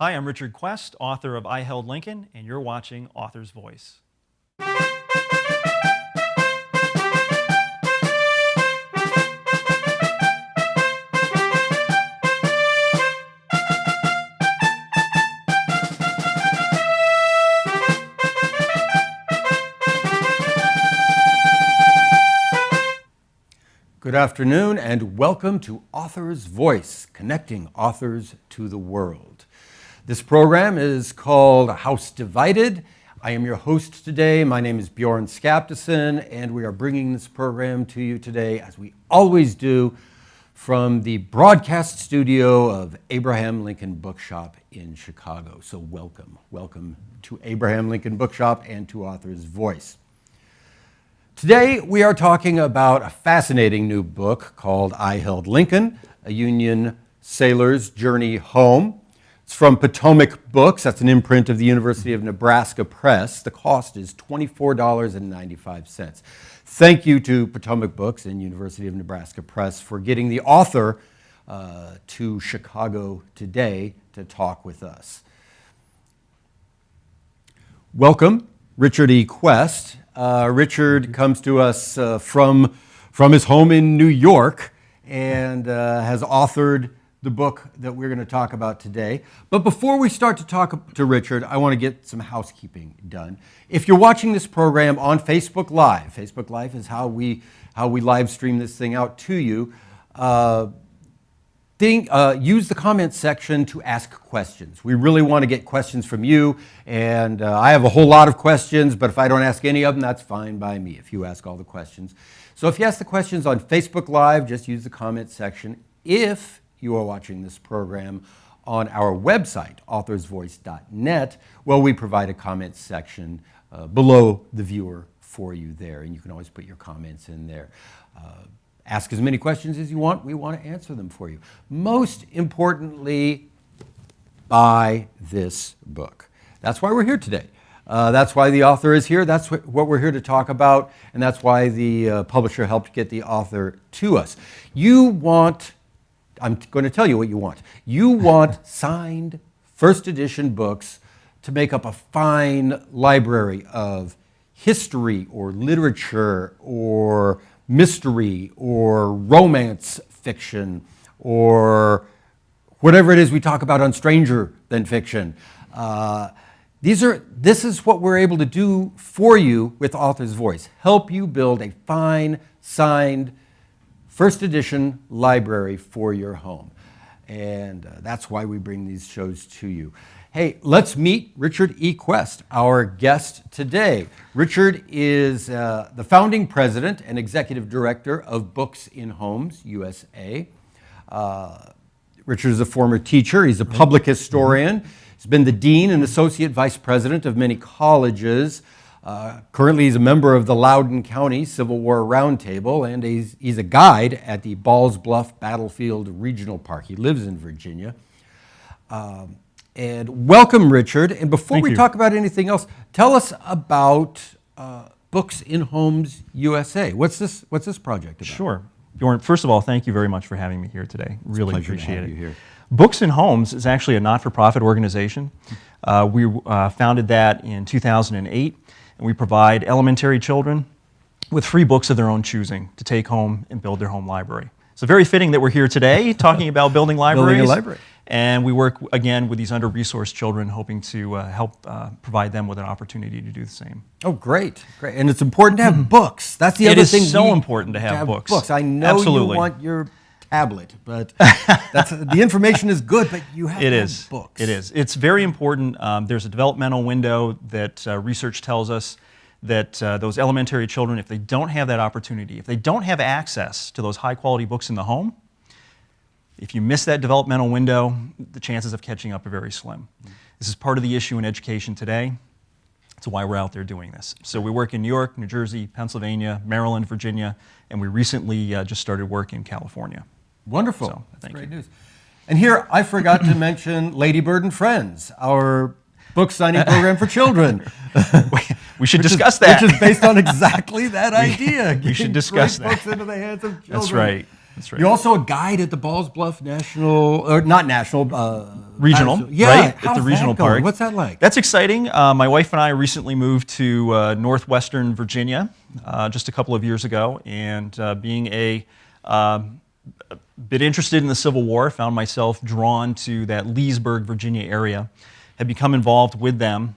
Hi, I'm Richard Quest, author of I Held Lincoln, and you're watching Author's Voice. Good afternoon and welcome to Author's Voice, connecting authors to the world. This program is called House Divided. I am your host today. My name is Bjorn Skaptason, and we are bringing this program to you today, as we always do, from the broadcast studio of Abraham Lincoln Bookshop in Chicago. So welcome. Welcome to Abraham Lincoln Bookshop and to Author's Voice. Today, we are talking about a fascinating new book called I Held Lincoln, a Union Sailor's Journey Home. It's from Potomac Books. That's an imprint of the University of Nebraska Press. The cost is $24.95. Thank you to Potomac Books and University of Nebraska Press for getting the author to Chicago today to talk with us. Welcome, Richard E. Quest. Richard comes to us from his home in New York and has authored the book that we're going to talk about today. But before we start to talk to Richard, I want to get some housekeeping done. If you're watching this program on Facebook Live is how we live stream this thing out to you. Use the comments section to ask questions. We really want to get questions from you, and I have a whole lot of questions, but if I don't ask any of them, that's fine by me if you ask all the questions. So if you ask the questions on Facebook Live, just use the comments section. If you are watching this program on our website, authorsvoice.net, well, we provide a comments section below the viewer for you there, and you can always put your comments in there. Ask as many questions as you want. We want to answer them for you. Most importantly, buy this book. That's why we're here today. That's why the author is here. That's what we're here to talk about, and that's why the publisher helped get the author to us. I'm going to tell you what you want. You want signed first edition books to make up a fine library of history or literature or mystery or romance fiction or whatever it is we talk about on Stranger Than Fiction. This is what we're able to do for you with Author's Voice. Help you build a fine, signed, first edition library for your home. And that's why we bring these shows to you. Hey, let's meet Richard E. Quest, our guest today. Richard is the founding president and executive director of Books in Homes, USA. Richard is a former teacher. He's a public historian. He's been the dean and associate vice president of many colleges. Currently, he's a member of the Loudoun County Civil War Roundtable, and he's a guide at the Balls Bluff Battlefield Regional Park. He lives in Virginia. And welcome, Richard. And before we talk about anything else, tell us about Books in Homes USA. What's this project about? Sure. Bjorn, first of all, thank you very much for having me here today. Really appreciate it. You here. Books in Homes is actually a not-for-profit organization. We founded that in 2008, and we provide elementary children with free books of their own choosing to take home and build their home library. So very fitting that we're here today talking about building libraries. Building a library. And we work, again, with these under-resourced children, hoping to help provide them with an opportunity to do the same. Oh, great. And it's important to have books. That's the other thing. It is so important to have books. I know Absolutely. You want your tablet, but the information is good, but you have to have books. It is. It's very important. There's a developmental window that research tells us that those elementary children, if they don't have that opportunity, if they don't have access to those high-quality books in the home, if you miss that developmental window, the chances of catching up are very slim. This is part of the issue in education today. That's why we're out there doing this. So we work in New York, New Jersey, Pennsylvania, Maryland, Virginia, and we recently just started work in California. Wonderful. So, That's great news. And here, I forgot to mention Ladybird and Friends, our book signing program for children. We should discuss that. Which is based on exactly that idea. We should discuss that. Books into the hands of children. That's right. That's right. You're also a guide at the Balls Bluff National, or not National, Regional, yeah, right? how's At the regional that going? park. What's that like? That's exciting. My wife and I recently moved to northwestern Virginia just a couple of years ago, and being a bit interested in the Civil War, found myself drawn to that Leesburg, Virginia area, had become involved with them,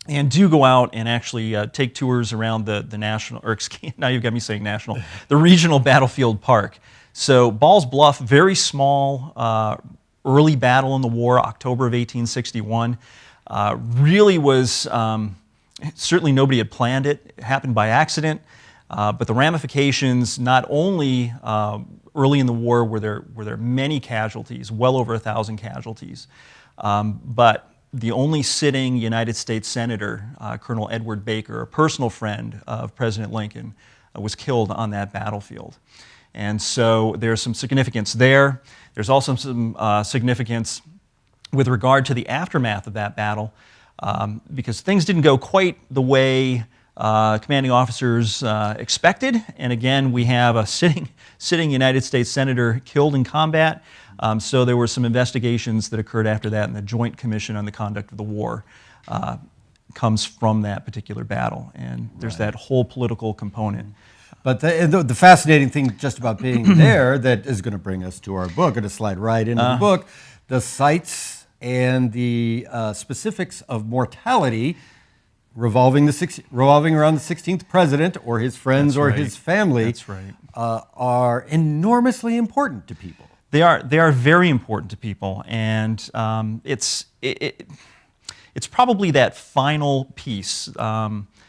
and do go out and actually take tours around the national, or excuse, now you've got me saying national, the regional battlefield park. So Balls Bluff, very small, early battle in the war, October of 1861, really was, certainly nobody had planned it. It happened by accident, but the ramifications, not only early in the war were there many casualties, well over 1,000 casualties, but the only sitting United States Senator, Colonel Edward Baker, a personal friend of President Lincoln, was killed on that battlefield. And so there's some significance there. There's also some significance with regard to the aftermath of that battle, because things didn't go quite the way commanding officers expected. And again, we have a sitting United States Senator killed in combat. So there were some investigations that occurred after that, and the Joint Commission on the Conduct of the War comes from that particular battle. And there's that whole political component. But the fascinating thing just about being there that is going to bring us to our book, going to slide right into the book, the sites and the specifics of mortality revolving around the 16th president or his friends or his family. That's right. Are enormously important to people. They are very important to people, and it's probably that final piece,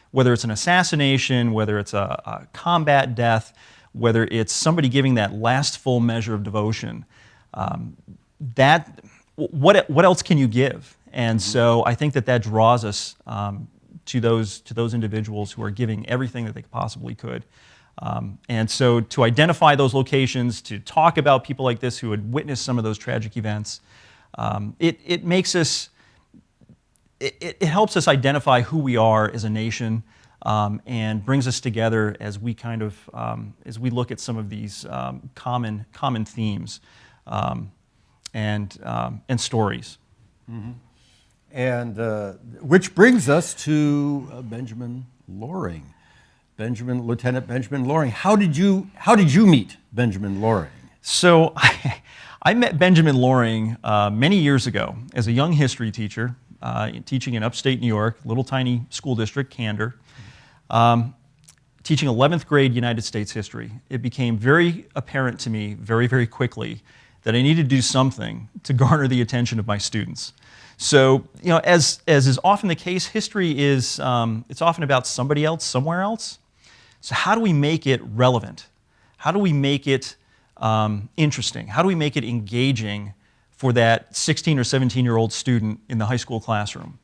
whether it's an assassination, whether it's a combat death, whether it's somebody giving that last full measure of devotion. What else can you give? And so I think that draws us to those individuals who are giving everything that they possibly could. And so to identify those locations, to talk about people like this who had witnessed some of those tragic events, it makes us, it helps us identify who we are as a nation, and brings us together as we kind of, as we look at some of these common themes and stories. Mm-hmm. And which brings us to Benjamin Loring. Lieutenant Benjamin Loring. How did you meet Benjamin Loring? So I met Benjamin Loring many years ago as a young history teacher, teaching in upstate New York, little tiny school district, Candor, teaching 11th grade United States history. It became very apparent to me very, very quickly that I needed to do something to garner the attention of my students. So, as is often the case, history is, it's often about somebody else, somewhere else. So how do we make it relevant? How do we make it interesting? How do we make it engaging for that 16 or 17-year-old student in the high school classroom?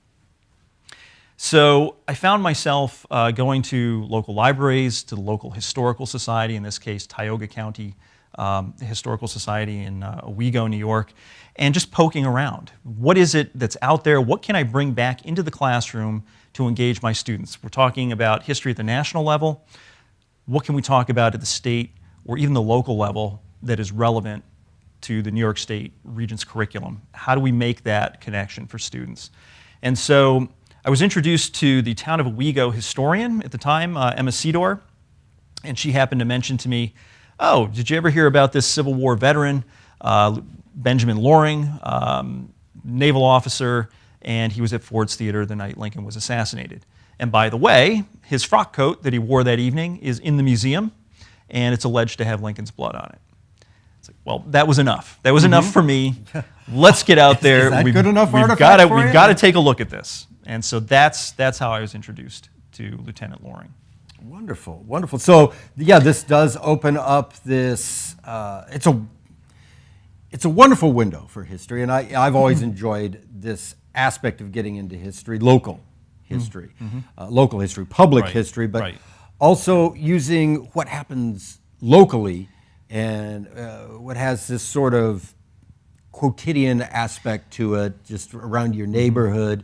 So I found myself going to local libraries, to the local historical society, in this case, Tioga County Historical Society in Owego, New York, and just poking around. What is it that's out there? What can I bring back into the classroom to engage my students? We're talking about history at the national level. What can we talk about at the state or even the local level that is relevant to the New York State Regents curriculum? How do we make that connection for students? And so I was introduced to the town of Owego historian at the time, Emma Sedor, and she happened to mention to me, oh, did you ever hear about this Civil War veteran, Benjamin Loring, naval officer, and he was at Ford's Theater the night Lincoln was assassinated. And by the way, his frock coat that he wore that evening is in the museum, and it's alleged to have Lincoln's blood on it. It's like, well, that was enough. That was enough for me. Let's get out there. Is that good enough we've artifact for you? We've got to take a look at this. And so that's how I was introduced to Lieutenant Loring. Wonderful, wonderful. So yeah, this does open up this. It's a wonderful window for history, and I've always enjoyed this aspect of getting into history, local history, local history, public history, but also using what happens locally and what has this sort of quotidian aspect to it, just around your neighborhood,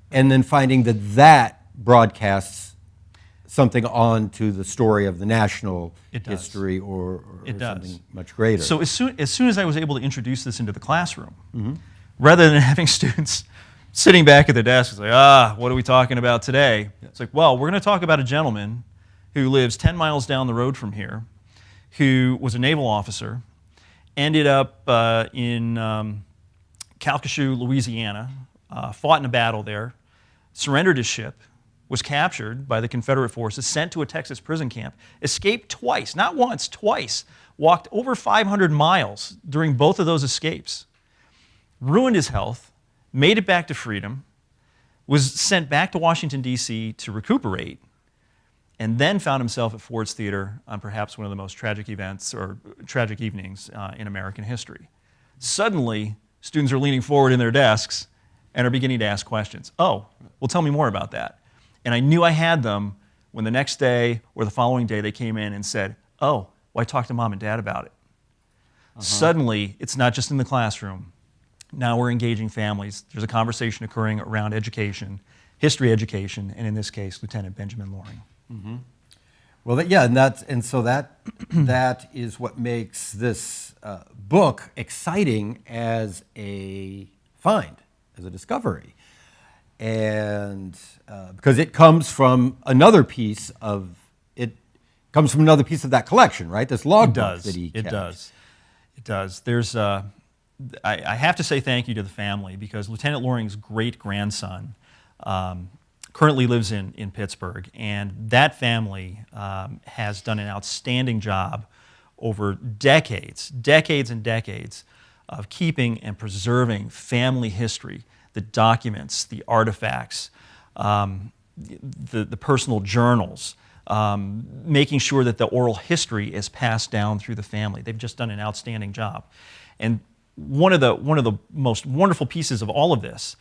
and then finding that broadcasts something on to the story of the national It does. history or It does. something much greater. So as soon as I was able to introduce this into the classroom, rather than having students sitting back at their desks, it's like, what are we talking about today? It's like, well, we're going to talk about a gentleman who lives 10 miles down the road from here, who was a naval officer, ended up in Calcasieu, Louisiana, fought in a battle there, surrendered his ship, was captured by the Confederate forces, sent to a Texas prison camp, escaped twice, not once, twice, walked over 500 miles during both of those escapes, ruined his health, made it back to freedom, was sent back to Washington, D.C. to recuperate, and then found himself at Ford's Theater on perhaps one of the most tragic events or tragic evenings in American history. Suddenly, students are leaning forward in their desks and are beginning to ask questions. Oh, well, tell me more about that. And I knew I had them when the next day or the following day they came in and said, oh, well, I talked to mom and dad about it. Suddenly, it's not just in the classroom. Now we're engaging families. There's a conversation occurring around education, history education, and in this case, Lieutenant Benjamin Loring. Well, and so that is what makes this book exciting as a find, as a discovery, and because it comes from another piece of that collection, right? This logbook that he kept. It does. There's I have to say thank you to the family because Lieutenant Loring's great-grandson currently lives in Pittsburgh, and that family has done an outstanding job over decades and decades of keeping and preserving family history, the documents, the artifacts, the personal journals, making sure that the oral history is passed down through the family. They've just done an outstanding job. And one of the most wonderful pieces of all of this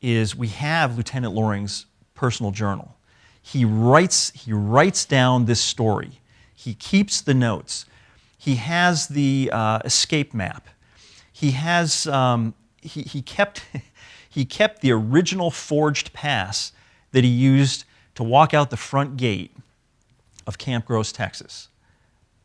is we have Lieutenant Loring's personal journal. He writes down this story. He keeps the notes. He has the escape map. He has he kept the original forged pass that he used to walk out the front gate of Camp Gross, Texas.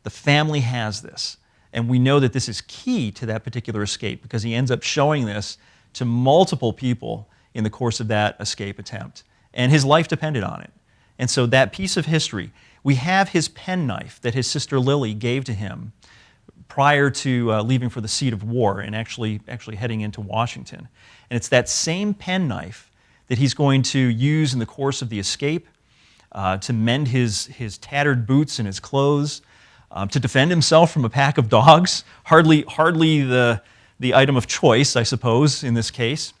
The family has this. And we know that this is key to that particular escape because he ends up showing this to multiple people in the course of that escape attempt. And his life depended on it. And so that piece of history, we have his penknife that his sister Lily gave to him prior to leaving for the seat of war and actually heading into Washington. And it's that same penknife that he's going to use in the course of the escape to mend his tattered boots and his clothes, to defend himself from a pack of dogs, hardly the item of choice, I suppose, in this case.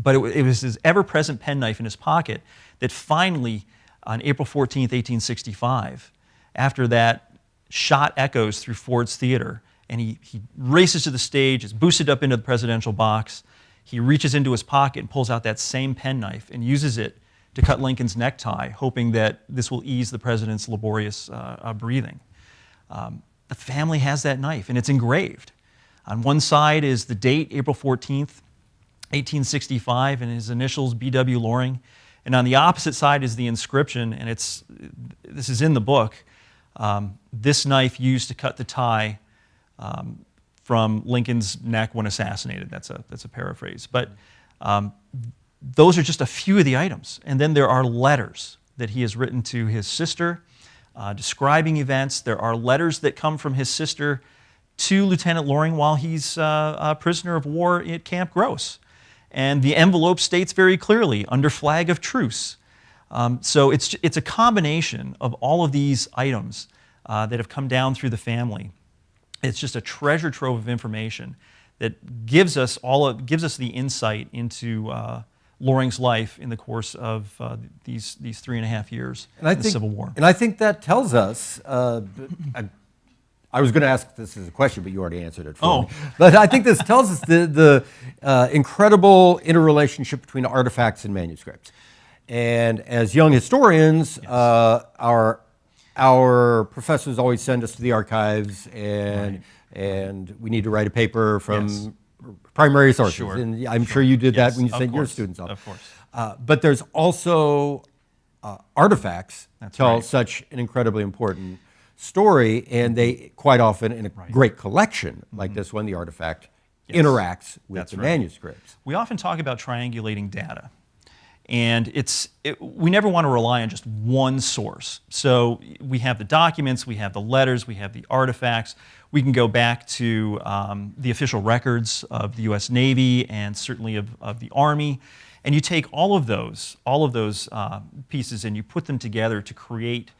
But it was his ever-present penknife in his pocket that finally, on April 14th, 1865, after that shot echoes through Ford's Theater, and he races to the stage, is boosted up into the presidential box, he reaches into his pocket and pulls out that same penknife and uses it to cut Lincoln's necktie, hoping that this will ease the president's laborious breathing. The family has that knife, and it's engraved. On one side is the date, April 14th, 1865, and his initials, B.W. Loring. And on the opposite side is the inscription, and this is in the book, this knife used to cut the tie from Lincoln's neck when assassinated. That's a paraphrase. But those are just a few of the items. And then there are letters that he has written to his sister, describing events. There are letters that come from his sister to Lieutenant Loring while he's a prisoner of war at Camp Gross. And the envelope states very clearly, under flag of truce. So it's a combination of all of these items that have come down through the family. It's just a treasure trove of information that gives us the insight into Loring's life in the course of these 3.5 years in the Civil War. And I think that tells us, I was going to ask this as a question, but you already answered it for me. But I think this tells us the incredible interrelationship between artifacts and manuscripts. And as young historians, yes. Our professors always send us to the archives, and we need to write a paper from yes. primary sources. Sure. And I'm sure you did yes, that when you sent course. your students off. Of course. But there's also artifacts That's tell right. such an incredibly important story, and they quite often, in a great collection like this one, the artifact interacts with That's the right. manuscripts. We often talk about triangulating data, and we never want to rely on just one source. So we have the documents, we have the letters, we have the artifacts. We can go back to the official records of the U.S. Navy and certainly of the Army, and you take all of those pieces and you put them together to create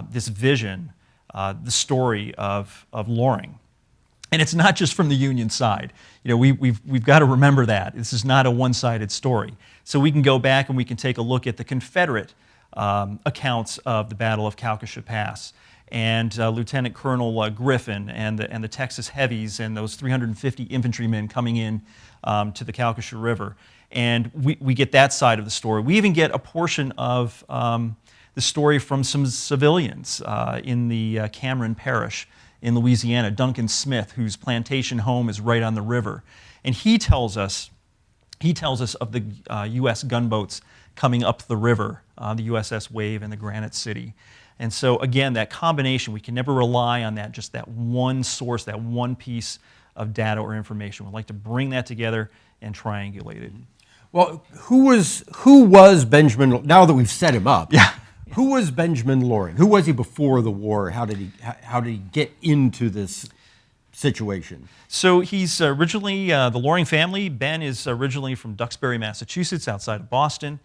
this vision, the story of Loring. And it's not just from the Union side. You know, we've got to remember that. This is not a one-sided story. So we can go back and we can take a look at the Confederate accounts of the Battle of Calcasieu Pass, and Lieutenant Colonel Griffin and the Texas Heavies and those 350 infantrymen coming in to the Calcasieu River. And we get that side of the story. We even get a portion of the story from some civilians in the Cameron Parish in Louisiana, Duncan Smith, whose plantation home is right on the river. And he tells us of the U.S. gunboats coming up the river, the USS Wave and the Granite City. And so again, that combination, we can never rely on just that one source, that one piece of data or information. We'd like to bring that together and triangulate it. Well, who was Benjamin, now that we've set him up? Yeah. Who was Benjamin Loring? Who was he before the war? How did he get into this situation? So he's originally, the Loring family, Ben is originally from Duxbury, Massachusetts, outside of Boston.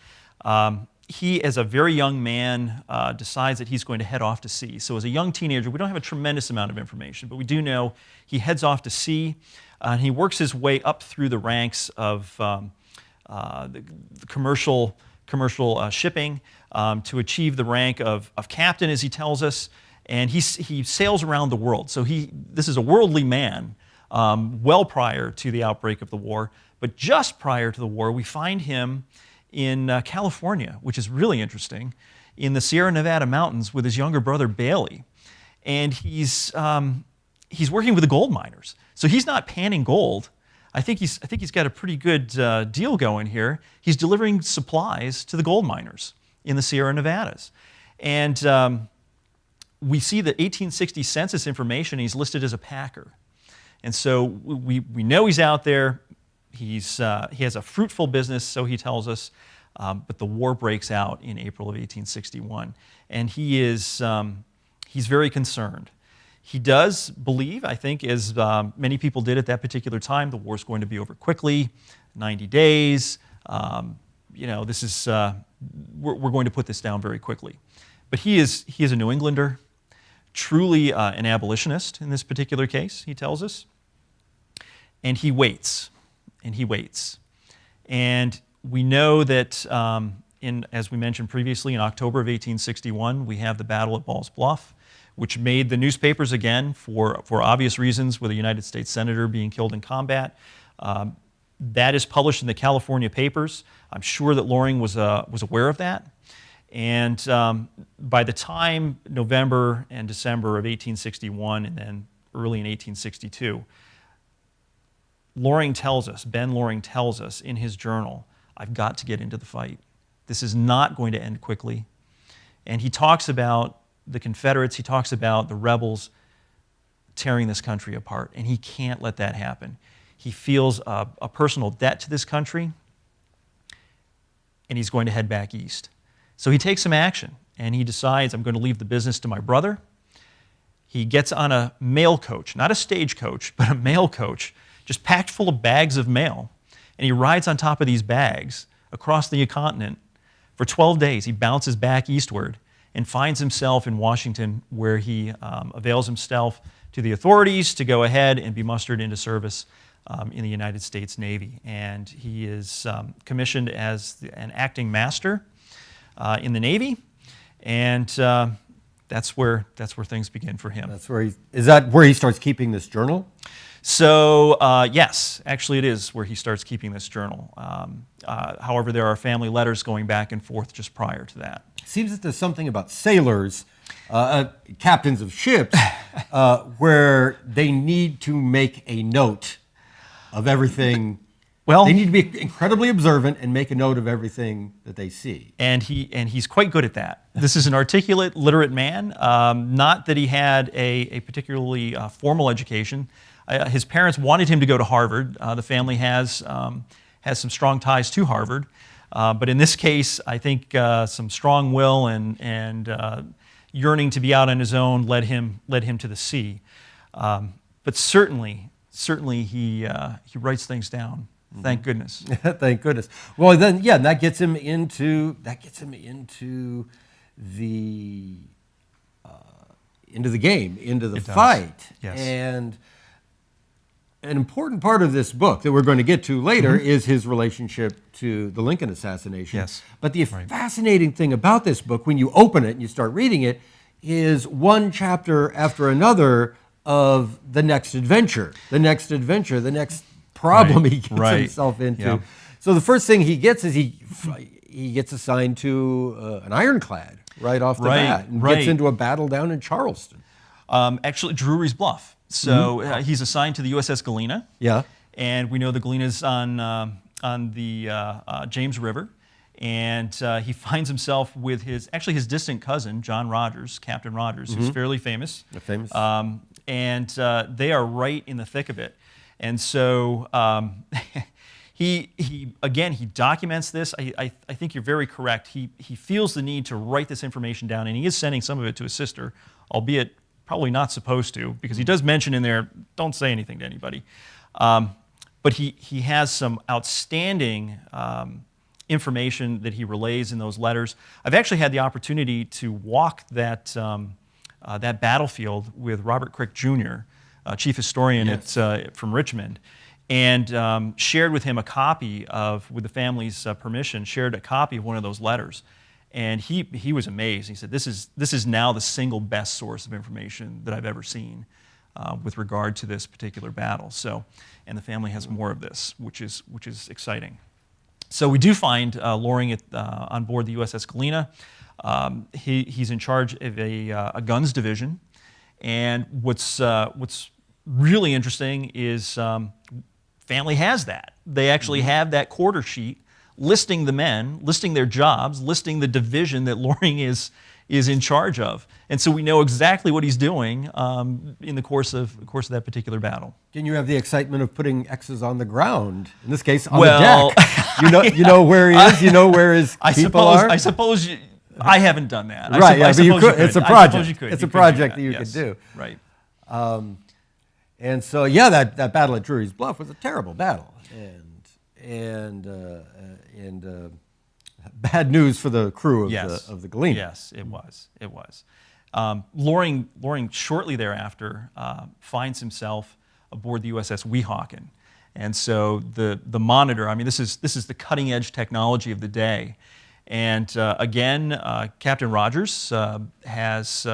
He, as a very young man, decides that he's going to head off to sea. So as a young teenager, we don't have a tremendous amount of information, but we do know he heads off to sea, and he works his way up through the ranks of the commercial shipping to achieve the rank of captain, as he tells us, and he sails around the world. So this is a worldly man, well prior to the outbreak of the war, but just prior to the war, we find him in California, which is really interesting, in the Sierra Nevada mountains with his younger brother Bailey, and he's working with the gold miners. So he's not panning gold. I think he's got a pretty good deal going here. He's delivering supplies to the gold miners in the Sierra Nevadas. And we see the 1860 census information, he's listed as a packer. And so we know he's out there. He has a fruitful business, so he tells us, but the war breaks out in April of 1861. And he's very concerned. He does believe, I think, as many people did at that particular time, the war's going to be over quickly, 90 days. This is, we're going to put this down very quickly. But he is a New Englander, truly an abolitionist in this particular case, he tells us. And he waits, and he waits. And we know that, as we mentioned previously, in October of 1861, we have the Battle at Ball's Bluff, which made the newspapers again for obvious reasons, with a United States senator being killed in combat. That is published in the California papers. I'm sure that Loring was aware of that. And by the time November and December of 1861, and then early in 1862, Ben Loring tells us in his journal, I've got to get into the fight. This is not going to end quickly. And he talks about the Confederates, he talks about the rebels tearing this country apart, and he can't let that happen. He feels a personal debt to this country, and he's going to head back east. So he takes some action, and he decides, I'm going to leave the business to my brother. He gets on a mail coach, not a stagecoach, but a mail coach, just packed full of bags of mail, and he rides on top of these bags across the continent. For 12 days, he bounces back eastward and finds himself in Washington, where he avails himself to the authorities to go ahead and be mustered into service in the United States Navy. And he is commissioned as an acting master in the Navy, and that's where things begin for him. Is that where he starts keeping this journal? So yes, actually it is where he starts keeping this journal. However, there are family letters going back and forth just prior to that. Seems that there's something about sailors, captains of ships, where they need to make a note of everything Well, They need to be incredibly observant and make a note of everything that they see. and he's quite good at that. This is an articulate, literate man. Not that he had a particularly formal education. His parents wanted him to go to Harvard. The family has some strong ties to Harvard, but in this case, I think some strong will and yearning to be out on his own led him to the sea. But certainly he writes things down. Thank goodness. Thank goodness. Well, then, yeah, that gets him into the game, into the fight. Yes. And an important part of this book that we're going to get to later is his relationship to the Lincoln assassination. Yes. But the fascinating thing about this book, when you open it and you start reading it, is one chapter after another of the next adventure, the next problem he gets himself into. Yeah. So the first thing he gets is he gets assigned to an ironclad right off the bat and gets into a battle down in Charleston. Actually, Drury's Bluff. So he's assigned to the USS Galena. Yeah. And we know the Galena's on the James River. And he finds himself with his distant cousin, John Rogers, Captain Rogers, who's fairly famous. Famous. And they are right in the thick of it. And so he documents this. I think you're very correct. He feels the need to write this information down, and he is sending some of it to his sister, albeit probably not supposed to, because he does mention in there, don't say anything to anybody. But he has some outstanding information that he relays in those letters. I've actually had the opportunity to walk that battlefield with Robert Crick Jr., chief historian from Richmond, and shared with him a copy of, with the family's permission, shared a copy of one of those letters. And he was amazed. He said, this is now the single best source of information that I've ever seen with regard to this particular battle. So, and the family has more of this, which is exciting. So we do find Loring on board the USS Galena. He's in charge of a guns division. And what's really interesting is family has that. They actually have that quarter sheet listing the men, listing their jobs, listing the division that Loring is in charge of. And so we know exactly what he's doing in the course of that particular battle. Can you have the excitement of putting X's on the ground? In this case, on the deck. You know where he is. You know where his people are. I suppose I haven't done that. Right, but you could. It's a project. It's a project that you could do. Right. And so, yeah, that battle at Drury's Bluff was a terrible battle, and bad news for the crew of the Galena. Yes, it was. It was. Loring shortly thereafter finds himself aboard the USS Weehawken, and so the monitor. I mean, this is the cutting edge technology of the day. And again, Captain Rogers has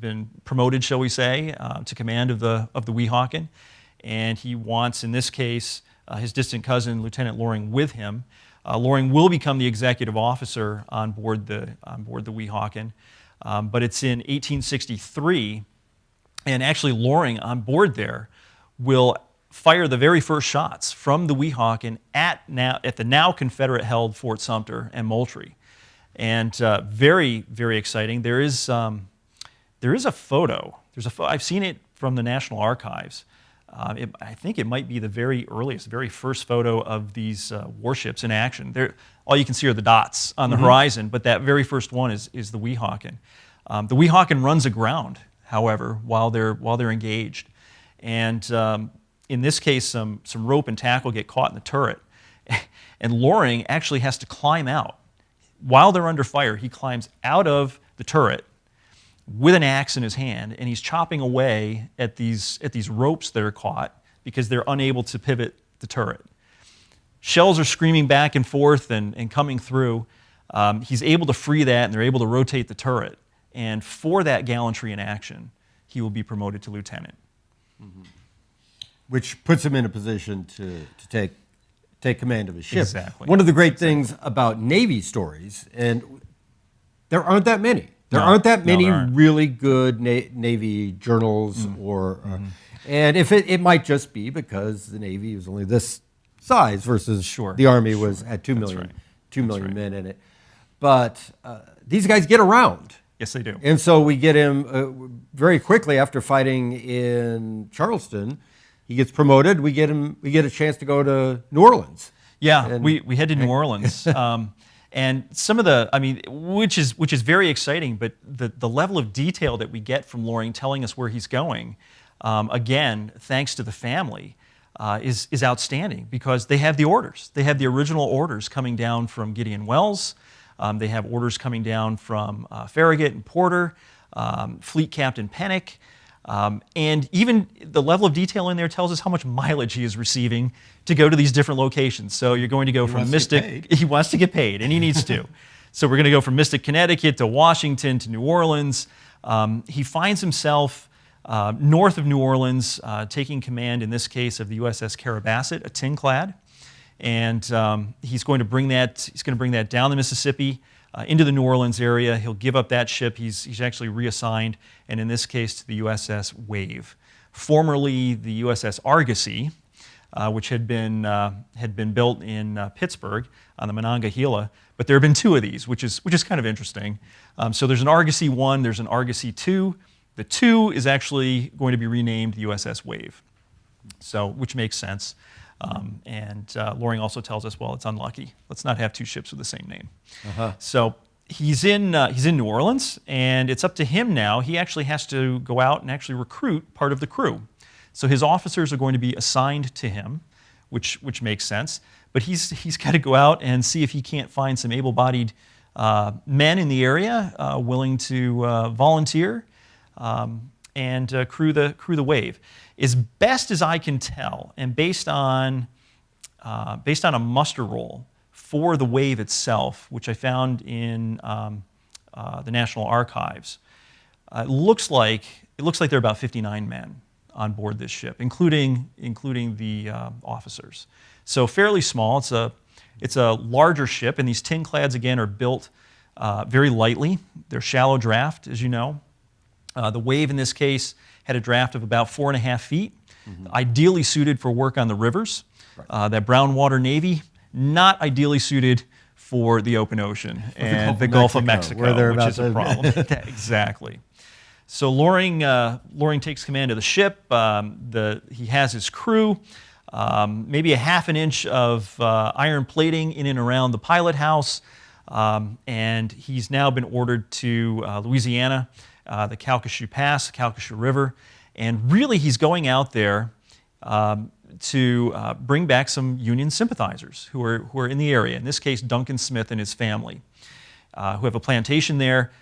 been promoted, shall we say, to command of the Weehawken, and he wants, in this case, his distant cousin, Lieutenant Loring, with him. Loring will become the executive officer on board the Weehawken, but it's in 1863, and actually Loring on board there will fire the very first shots from the Weehawken at the now Confederate-held Fort Sumter and Moultrie, and very, very exciting. There is a photo. I've seen it from the National Archives. I think it might be the very earliest, very first photo of these warships in action. All you can see are the dots on the horizon, but that very first one is the Weehawken. The Weehawken runs aground, however, while they're engaged, and in this case, some rope and tackle get caught in the turret, and Loring actually has to climb out. While they're under fire, he climbs out of the turret with an axe in his hand, and he's chopping away at these ropes that are caught because they're unable to pivot the turret. Shells are screaming back and forth and coming through. He's able to free that, and they're able to rotate the turret. And for that gallantry in action, he will be promoted to lieutenant. Which puts him in a position to take command of his ship. Exactly. One of the great things about Navy stories, and there aren't that many. There aren't that many really good Navy journals, and if it might just be because the Navy is only this size versus Sure, the Army was at 2 million, right. 2 million men in it. But these guys get around. Yes, they do. And so we get him very quickly after fighting in Charleston. He gets promoted. We get a chance to go to New Orleans. Yeah, And- we head to New Orleans, and some of the, I mean, which is very exciting. But the level of detail that we get from Loring telling us where he's going, again, thanks to the family, is outstanding because they have the orders. They have the original orders coming down from Gideon Wells. They have orders coming down from Farragut and Porter, Fleet Captain Pennock. And even the level of detail in there tells us how much mileage he is receiving to go to these different locations. So you're going to go from Mystic. He wants to get paid, and he needs to. So we're going to go from Mystic, Connecticut to Washington to New Orleans. He finds himself north of New Orleans, taking command, in this case, of the USS Carabasset, a tin-clad. And he's going to bring that down the Mississippi into the New Orleans area. He'll give up that ship. He's actually reassigned, and in this case to the USS Wave, formerly the USS Argosy, which had been built in Pittsburgh on the Monongahela. But there have been two of these, which is kind of interesting. So there's an Argosy 1, there's an Argosy 2. The 2 is actually going to be renamed the USS Wave, so which makes sense. And Loring also tells us, well, it's unlucky. Let's not have two ships with the same name. So he's in New Orleans, and it's up to him now. He actually has to go out and actually recruit part of the crew. So his officers are going to be assigned to him, which makes sense. But he's got to go out and see if he can't find some able-bodied men in the area willing to volunteer and crew the Wave. As best as I can tell, and based on a muster roll for the Wave itself, which I found in the National Archives, it looks like there are about 59 men on board this ship, including the officers. So fairly small. It's a larger ship, and these tin-clads again are built very lightly. They're shallow draft, as you know. The Wave in this case had a draft of about 4.5 feet, ideally suited for work on the rivers. Right. That brown water Navy, not ideally suited for the open ocean and the Gulf of Mexico, which is a problem. Exactly. So Loring takes command of the ship. He has his crew, maybe a half an inch of iron plating in and around the pilot house, and he's now been ordered to Louisiana, the Calcasieu Pass, the Calcasieu River, and really he's going out there to bring back some Union sympathizers who are in the area. In this case, Duncan Smith and his family, who have a plantation there.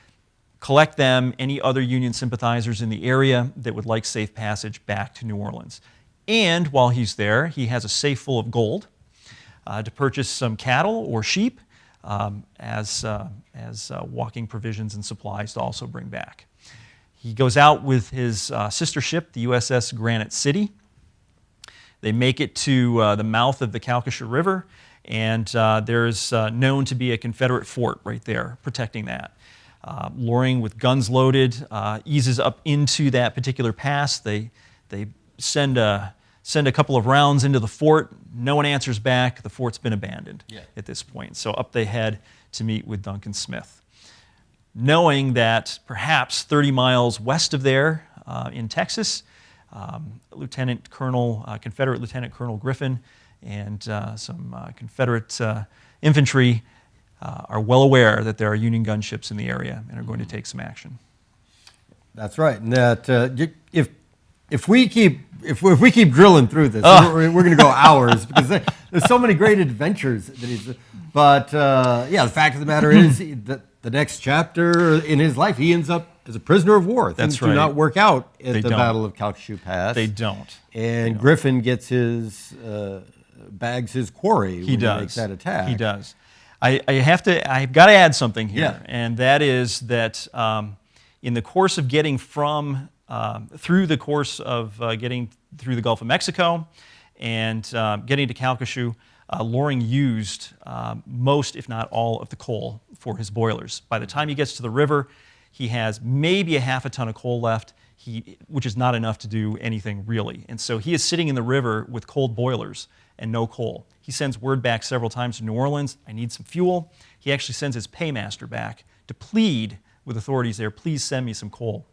Collect them, any other Union sympathizers in the area that would like safe passage back to New Orleans. And while he's there, he has a safe full of gold to purchase some cattle or sheep as walking provisions and supplies to also bring back. He goes out with his sister ship, the USS Granite City. They make it to the mouth of the Calcasieu River, and there's known to be a Confederate fort right there protecting that. Loring, with guns loaded, eases up into that particular pass. They send a couple of rounds into the fort. No one answers back. The fort's been abandoned at this point. So up they head to meet with Duncan Smith, knowing that perhaps 30 miles west of there in Texas, Confederate Lieutenant Colonel Griffin and some Confederate infantry are well aware that there are Union gunships in the area and are going to take some action. That's right. And that if we keep drilling through this, we're going to go hours because there's so many great adventures that he's. But the fact of the matter is that the next chapter in his life, he ends up as a prisoner of war. Things do not work out at the Battle of Calcasieu Pass. They don't. And Griffin gets bags his quarry when he makes that attack. He does. I've got to add something here, and that is that in the course of getting through the Gulf of Mexico and getting to Calcasieu, Loring used most, if not all, of the coal for his boilers. By the time he gets to the river, he has maybe a half a ton of coal left, which is not enough to do anything really. And so he is sitting in the river with cold boilers and no coal. He sends word back several times to New Orleans, I need some fuel. He actually sends his paymaster back to plead with authorities there, please send me some coal.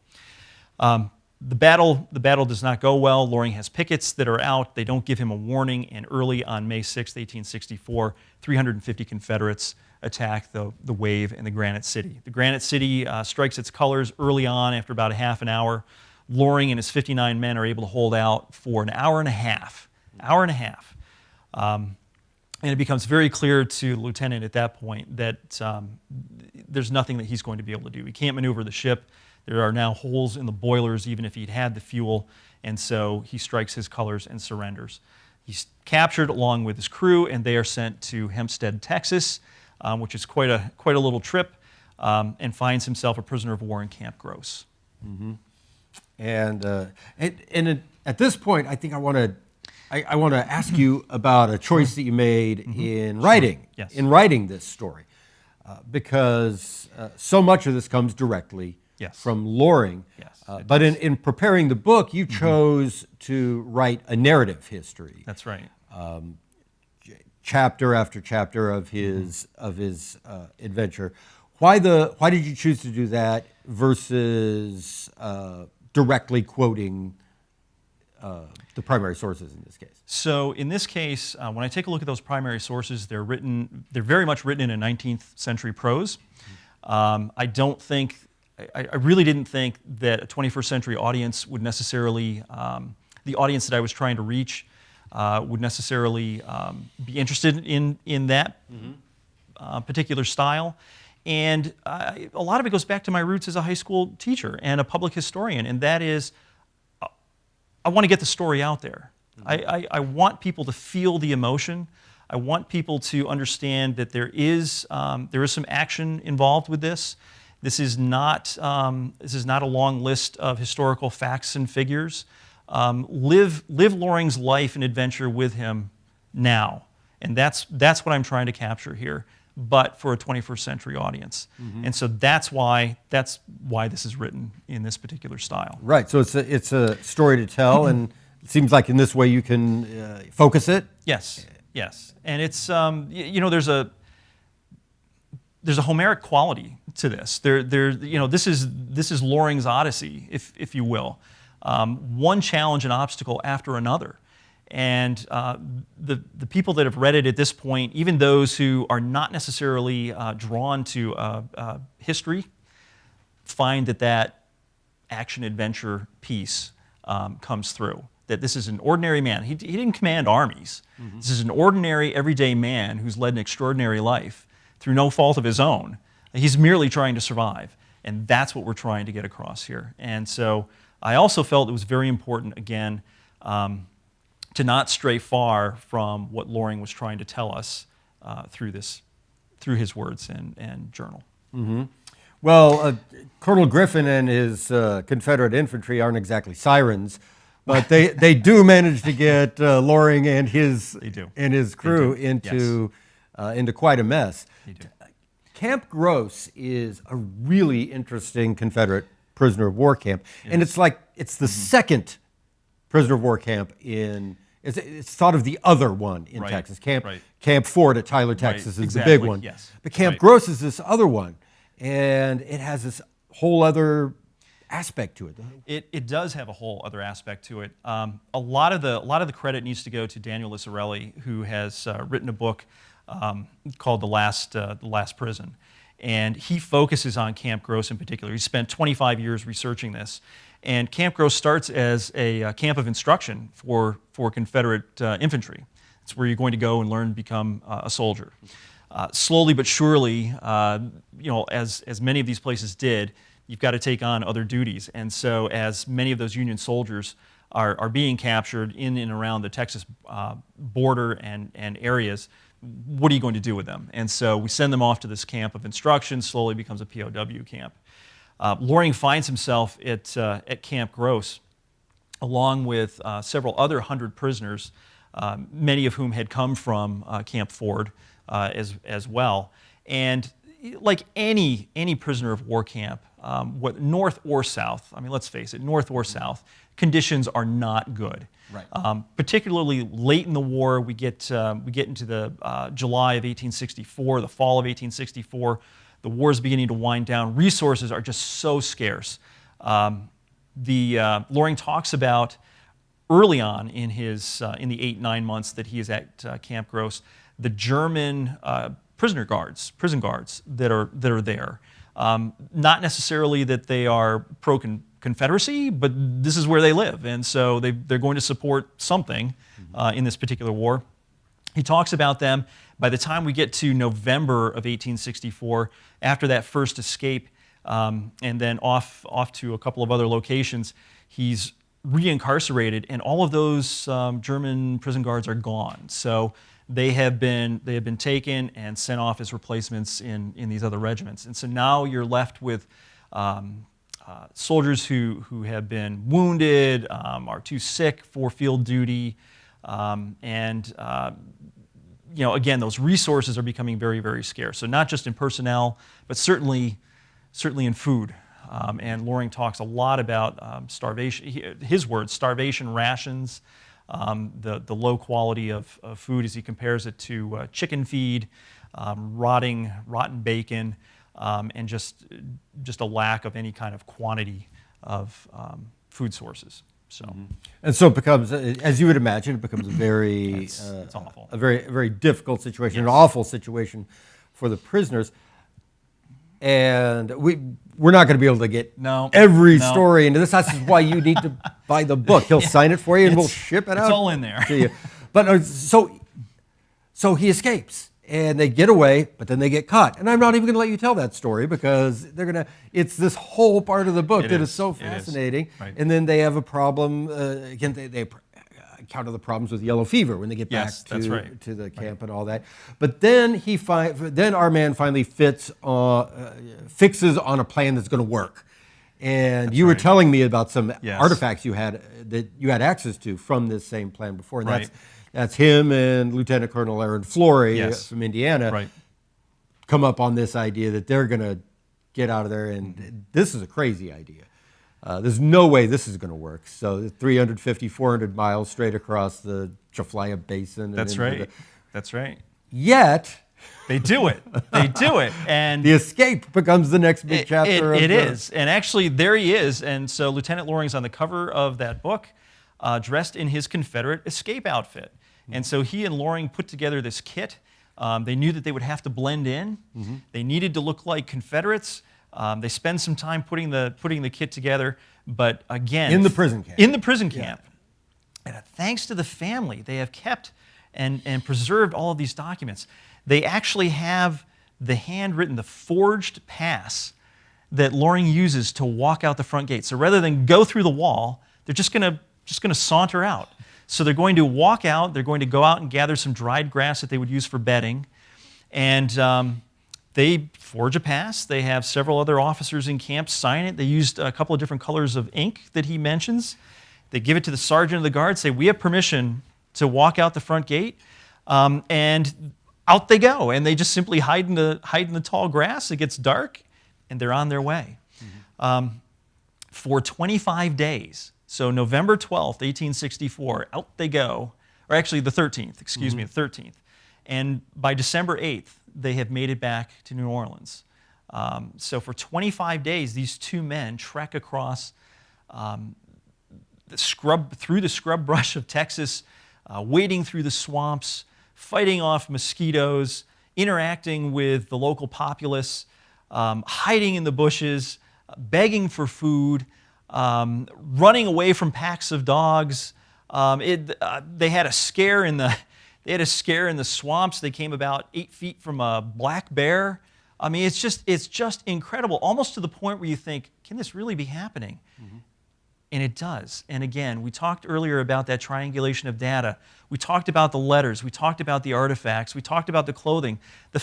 The battle does not go well. Loring has pickets that are out. They don't give him a warning, and early on May 6, 1864, 350 Confederates attack the Wave and the Granite City. The Granite City strikes its colors early on after about a half an hour. Loring and his 59 men are able to hold out for an hour and a half. And it becomes very clear to the lieutenant at that point that there's nothing that he's going to be able to do. He can't maneuver the ship. There are now holes in the boilers, even if he'd had the fuel, and so he strikes his colors and surrenders. He's captured along with his crew, and they are sent to Hempstead, Texas, which is quite a little trip, and finds himself a prisoner of war in Camp Gross. Mm-hmm. And at this point, I think I want to ask you about a choice that you made in writing, Yes. in writing this story, because so much of this comes directly from Loring. Yes, but in preparing the book, you chose to write a narrative history. That's right. Chapter after chapter of his adventure. Why did you choose to do that versus directly quoting the primary sources in this case? So in this case, when I take a look at those primary sources, they're very much written in a 19th century prose. I really didn't think that a 21st century audience would necessarily, the audience that I was trying to reach would necessarily be interested in that particular style. And a lot of it goes back to my roots as a high school teacher and a public historian, and that is, I want to get the story out there. I want people to feel the emotion. I want people to understand that there is some action involved with this. This is not a long list of historical facts and figures. Live Loring's life and adventure with him now, and that's what I'm trying to capture here, but for a 21st century audience. And so that's why this is written in this particular style. Right. So it's a story to tell, and it seems like in this way you can focus it. Yes. And it's there's a Homeric quality to this. This is Loring's Odyssey, if you will. One challenge and obstacle after another. And the people that have read it at this point, even those who are not necessarily drawn to history, find that action-adventure piece comes through. That this is an ordinary man. He didn't command armies. This is an ordinary, everyday man who's led an extraordinary life through no fault of his own. He's merely trying to survive. And that's what we're trying to get across here. And so I also felt it was very important, again, to not stray far from what Loring was trying to tell us through his words and journal. Well, Colonel Griffin and his Confederate infantry aren't exactly sirens, but they do manage to get Loring and his crew into quite a mess. They do. Camp Gross is a really interesting Confederate prisoner of war camp, and it's the second prisoner of war camp in. It's thought of the other one in Texas. Camp Ford at Tyler, Texas is the big one. Yes. But Camp Gross is this other one, and it has this whole other aspect to it. It does have a whole other aspect to it. A lot of the credit needs to go to Daniel Licerelli, who has written a book called The Last Prison, and he focuses on Camp Gross in particular. He spent 25 years researching this, and Camp Gross starts as a camp of instruction for Confederate infantry. It's where you're going to go and learn to become a soldier. Slowly but surely, as many of these places did, you've got to take on other duties. And so as many of those Union soldiers are being captured in and around the Texas border and areas, what are you going to do with them? And so we send them off to this camp of instruction, slowly becomes a POW camp. Loring finds himself at Camp Gross, along with several other 100 prisoners, many of whom had come from Camp Ford as well. And like any prisoner of war camp, what, north or south, I mean, let's face it, north or south, conditions are not good. Right. Particularly late in the war, we get into the July of 1864, the fall of 1864. The war is beginning to wind down. Resources are just so scarce. Loring talks about early on in his in the 8-9 months that he is at Camp Gross, the German prison guards that are there. Not necessarily that they are pro-Confederacy, but this is where they live, and so they're going to support something in this particular war. He talks about them. By the time we get to November of 1864, after that first escape, and then off to a couple of other locations, he's reincarcerated, and all of those German prison guards are gone. So they have been taken and sent off as replacements in these other regiments. And so now you're left with soldiers who have been wounded, are too sick for field duty, and again, those resources are becoming very, very scarce. So not just in personnel, but certainly in food. And Loring talks a lot about starvation. His words: starvation, rations, the low quality of food as he compares it to chicken feed, rotten bacon, and just a lack of any kind of quantity of food sources. So, and so it becomes, as you would imagine, it becomes a very, it's awful. a very difficult situation, an awful situation for the prisoners. And we're not going to be able to get every story into this. That's why you need to buy the book. He'll sign it for you, and we'll ship it out. It's all in there. To you. But so he escapes. And they get away, but then they get caught. And I'm not even going to let you tell that story because it's this whole part of the book that is so fascinating. Right. And then they have a problem. Again, they encounter the problems with yellow fever when they get back to the camp and all that. But then then our man finally fixes on a plan that's going to work. And you were telling me about some artifacts that you had access to from this same plan before. And that's him and Lieutenant Colonel Aaron Flory from Indiana come up on this idea that they're going to get out of there. And this is a crazy idea. There's no way this is going to work. So 350, 400 miles straight across the Chaflaya Basin. That's right. That's right. Yet they do it. And the escape becomes the next big chapter. It is. And actually, there he is. And so Lieutenant Loring's on the cover of that book, dressed in his Confederate escape outfit. And so he and Loring put together this kit. They knew that they would have to blend in. They needed to look like Confederates. They spend some time putting the kit together. But again, in the prison camp. And thanks to the family, they have kept and preserved all of these documents. They actually have the handwritten, the forged pass that Loring uses to walk out the front gate. So rather than go through the wall, they're just going to saunter out. So they're going to walk out. They're going to go out and gather some dried grass that they would use for bedding, and they forge a pass. They have several other officers in camp sign it. They used a couple of different colors of ink that he mentions. They give it to the sergeant of the guard, say, "We have permission to walk out the front gate," and out they go. And they just simply hide in the tall grass. It gets dark, and they're on their way. For 25 days. So November 12th, 1864, out they go. Or actually the 13th, excuse me, the 13th. And by December 8th, they have made it back to New Orleans. So for 25 days, these two men trek across through the scrub brush of Texas, wading through the swamps, fighting off mosquitoes, interacting with the local populace, hiding in the bushes, begging for food, running away from packs of dogs. They had a scare in the swamps. They came about 8 feet from a black bear. I mean, it's just incredible, almost to the point where you think, can this really be happening? And it does. And again, we talked earlier about that triangulation of data. We talked about the letters. We talked about the artifacts. We talked about the clothing. The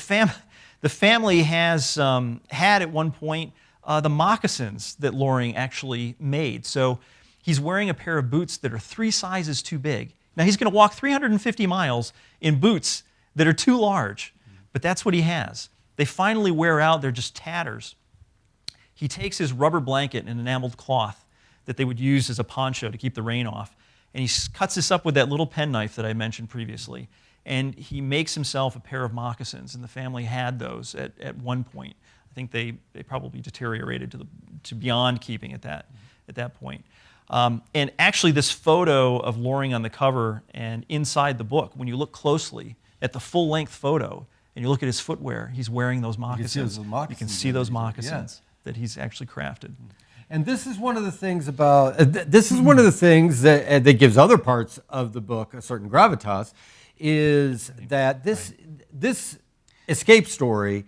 family has had at one point the moccasins that Loring actually made. So he's wearing a pair of boots that are 3 sizes too big. Now he's going to walk 350 miles in boots that are too large, but that's what he has. They finally wear out. They're just tatters. He takes his rubber blanket and enameled cloth that they would use as a poncho to keep the rain off, and he cuts this up with that little penknife that I mentioned previously, and he makes himself a pair of moccasins, and the family had those at one point. I think they probably deteriorated to beyond keeping at that point. And actually, this photo of Loring on the cover and inside the book, when you look closely at the full-length photo and you look at his footwear, he's wearing those moccasins. You can see those moccasins that he's actually crafted. And this is one of the things about, this is one of the things that gives other parts of the book a certain gravitas, is that this escape story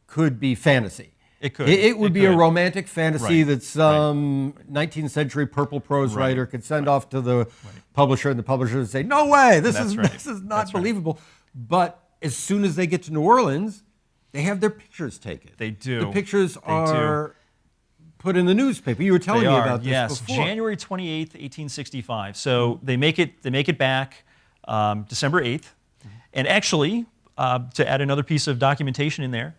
could be fantasy. It could. It would be a romantic fantasy that some 19th century purple prose writer could send off to the publisher, and the publisher would say, "No way, this is not believable." But as soon as they get to New Orleans, they have their pictures taken. They do. The pictures are put in the newspaper. You were telling me about this before. January 28th, 1865. So they make it back December 8th. And actually, to add another piece of documentation in there,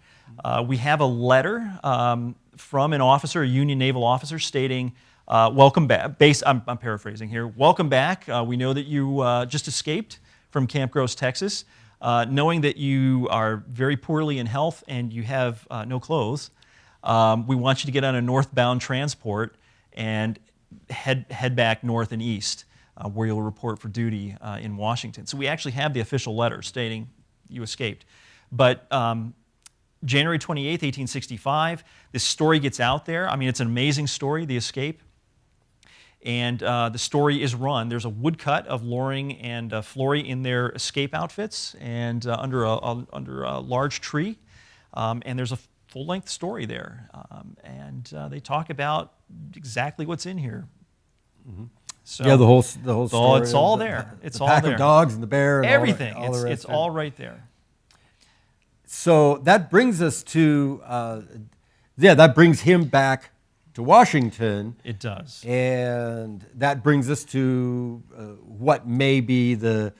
we have a letter from an officer, a Union naval officer, stating, welcome back. I'm paraphrasing here. Welcome back. We know that you just escaped from Camp Gross, Texas. Knowing that you are very poorly in health and you have no clothes, we want you to get on a northbound transport and head back north and east, where you'll report for duty in Washington. So we actually have the official letter stating you escaped. But January 28th, 1865, this story gets out there. I mean, it's an amazing story, the escape. And the story is run. There's a woodcut of Loring and Flory in their escape outfits and under a large tree. And there's a full-length story there. And they talk about exactly what's in here. Mm-hmm. So, yeah, the whole story. It's all there. It's all there. The pack there. of dogs and the bear. And everything. All the rest it's all right there. So that brings us to, that brings him back to Washington. It does. And that brings us to what may be the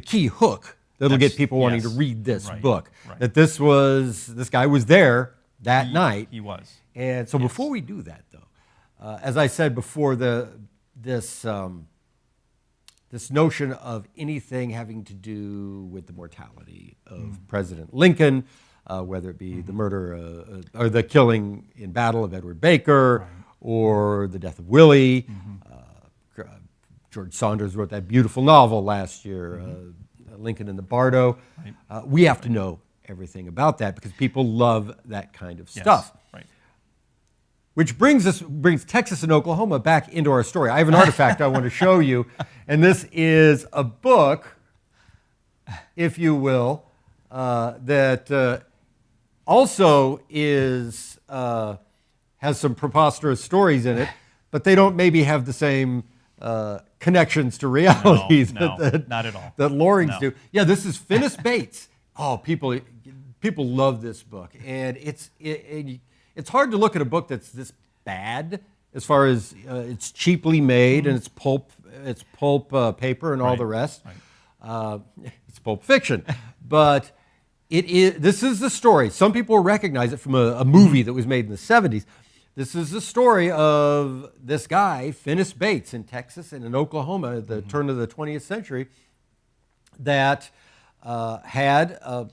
key hook that'll get people wanting to read this book. Right. That this guy was there that night. He was. And so before we do that, though, as I said before, this notion of anything having to do with the mortality of President Lincoln, whether it be the murder or the killing in battle of Edward Baker, or the death of Willie. George Saunders wrote that beautiful novel last year, Lincoln and the Bardo. Right. We have to know everything about that because people love that kind of stuff. Right. Which brings Texas and Oklahoma back into our story. I have an artifact I want to show you, and this is a book, if you will, that also has some preposterous stories in it, but they don't maybe have the same connections to realities not at all. that Loring's do. Yeah, this is Finis Bates. Oh, people love this book, and it's hard to look at a book that's this bad as far as it's cheaply made and it's pulp paper and all the rest. Right. It's pulp fiction, but this is the story. Some people recognize it from a movie that was made in the 70s. This is the story of this guy, Finis Bates, in Texas and in Oklahoma at the turn of the 20th century, that had a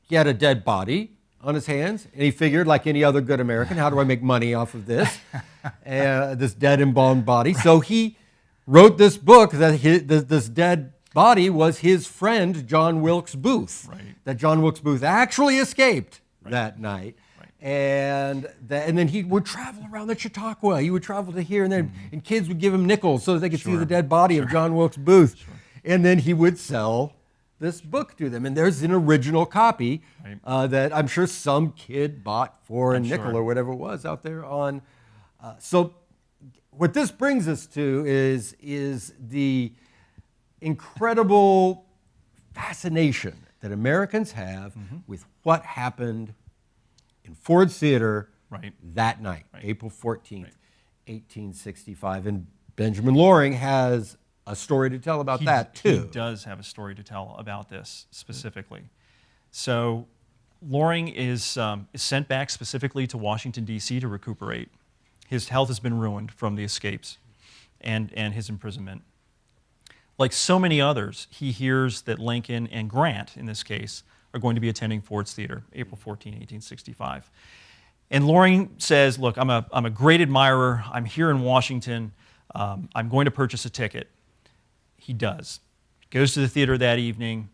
dead body on his hands, and he figured, like any other good American, how do I make money off of this, this dead embalmed body? So he wrote this book that this dead body was his friend John Wilkes Booth. Right. That John Wilkes Booth actually escaped that night. Right. And then he would travel around the Chautauqua. He would travel to here and there, and kids would give him nickels so that they could see the dead body of John Wilkes Booth. Sure. And then he would sell this book to them. And there's an original copy that I'm sure some kid bought for a nickel or whatever it was out there on. So what this brings us to is the incredible fascination that Americans have with what happened in Ford's Theater that night, April 14th, 1865. And Benjamin Loring has a story to tell about He- that, He too. does have a story to tell about this specifically. So Loring is sent back specifically to Washington, D.C. to recuperate. His health has been ruined from the escapes and his imprisonment. Like so many others, he hears that Lincoln and Grant, in this case, are going to be attending Ford's Theater, April 14, 1865. And Loring says, look, I'm a great admirer. I'm here in Washington. I'm going to purchase a ticket. He does. Goes to the theater that evening,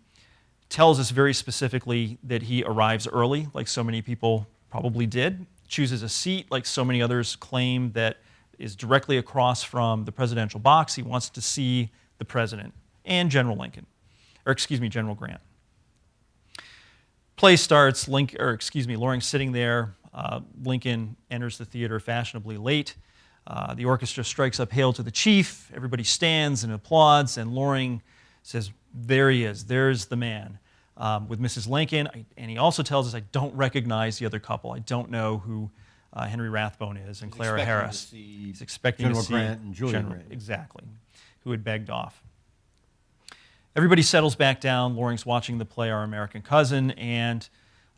tells us very specifically that he arrives early, like so many people probably did, chooses a seat, like so many others claim, that is directly across from the presidential box. He wants to see the president and General Lincoln, or excuse me, General Grant. Play starts, Loring's sitting there. Lincoln enters the theater fashionably late. The orchestra strikes up "Hail to the Chief." Everybody stands and applauds, and Loring says, there he is, there's the man, with Mrs. Lincoln. And he also tells us, I don't recognize the other couple. I don't know who Henry Rathbone is and Clara Harris. He's expecting General to see Grant and Julia Grant. Exactly, who had begged off. Everybody settles back down. Loring's watching the play Our American Cousin, and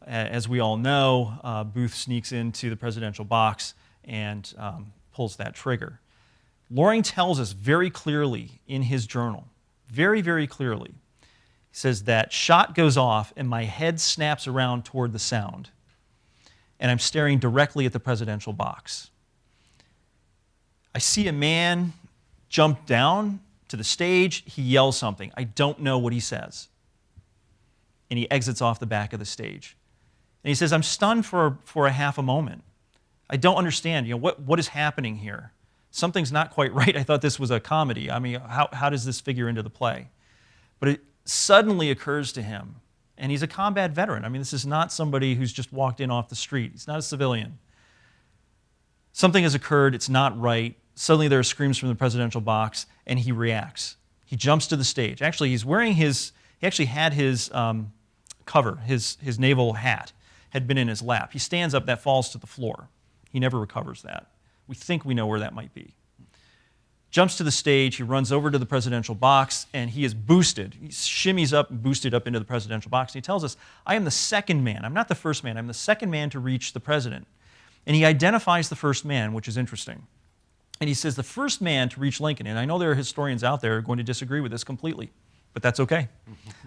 as we all know, Booth sneaks into the presidential box and pulls that trigger. Loring tells us very clearly in his journal, very, very clearly, he says that shot goes off and my head snaps around toward the sound, and I'm staring directly at the presidential box. I see a man jump down to the stage. He yells something. I don't know what he says. And he exits off the back of the stage. And he says, I'm stunned for a half a moment. I don't understand. What is happening here? Something's not quite right. I thought this was a comedy. I mean, how does this figure into the play? But it suddenly occurs to him, and he's a combat veteran. I mean, this is not somebody who's just walked in off the street. He's not a civilian. Something has occurred. It's not right. Suddenly there are screams from the presidential box, and he reacts. He jumps to the stage. Actually, he actually had his cover, his naval hat, had been in his lap. He stands up, that falls to the floor. He never recovers that. We think we know where that might be. Jumps to the stage, he runs over to the presidential box, and he is boosted. He shimmies up and boosted up into the presidential box. And he tells us, I am the second man. I'm not the first man. I'm the second man to reach the president. And he identifies the first man, which is interesting. And he says the first man to reach Lincoln, and I know there are historians out there who are going to disagree with this completely, but that's okay.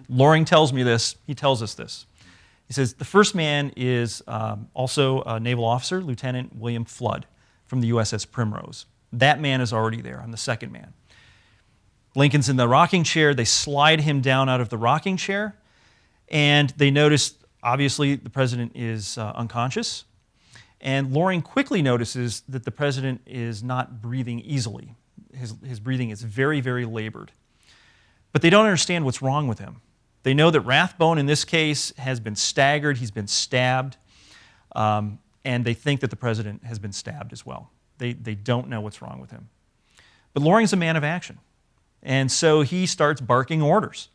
Loring tells me this. He tells us this. He says the first man is also a naval officer, Lieutenant William Flood from the USS Primrose. That man is already there. I'm the second man. Lincoln's in the rocking chair. They slide him down out of the rocking chair, and they notice, obviously, the president is unconscious. And Loring quickly notices that the president is not breathing easily. His breathing is very, very labored. But they don't understand what's wrong with him. They know that Rathbone, in this case, has been staggered, he's been stabbed, and they think that the president has been stabbed as well. They don't know what's wrong with him. But Loring's a man of action, and so he starts barking orders.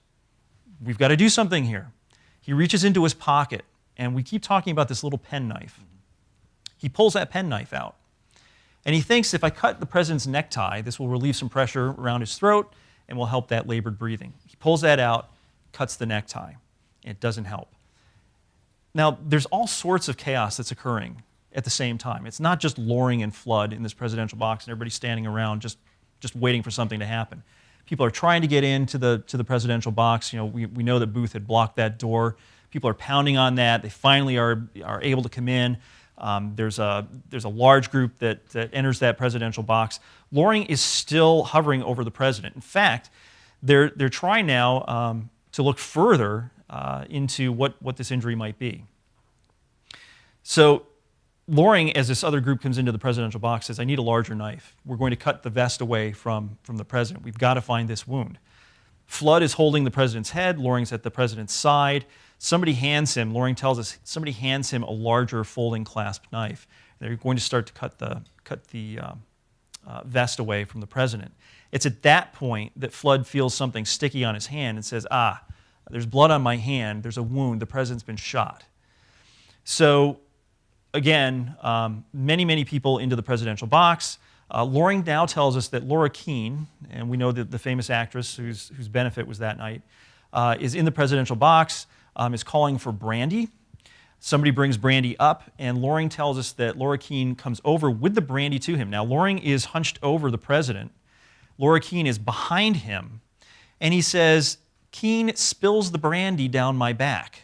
We've got to do something here. He reaches into his pocket, and we keep talking about this little penknife. He pulls that penknife out, and he thinks if I cut the president's necktie, this will relieve some pressure around his throat and will help that labored breathing. He pulls that out, cuts the necktie. It doesn't help. Now, there's all sorts of chaos that's occurring at the same time. It's not just Loring and Flood in this presidential box and everybody standing around just waiting for something to happen. People are trying to get into the presidential box. We know that Booth had blocked that door. People are pounding on that. They finally are able to come in. There's a large group that enters that presidential box. Loring is still hovering over the president. In fact, they're trying now to look further into what this injury might be. So Loring, as this other group comes into the presidential box, says, I need a larger knife. We're going to cut the vest away from the president. We've got to find this wound. Flood is holding the president's head. Loring's at the president's side. Somebody hands him, Loring tells us, somebody hands him a larger folding clasp knife. They're going to start to cut the vest away from the president. It's at that point that Flood feels something sticky on his hand and says, there's blood on my hand, there's a wound, the president's been shot. So again, many people into the presidential box. Loring now tells us that Laura Keene, and we know that the famous actress whose benefit was that night, is in the presidential box, is calling for brandy. Somebody brings brandy up, and Loring tells us that Laura Keene comes over with the brandy to him. Now, Loring is hunched over the president. Laura Keene is behind him, and he says, "Keene spills the brandy down my back."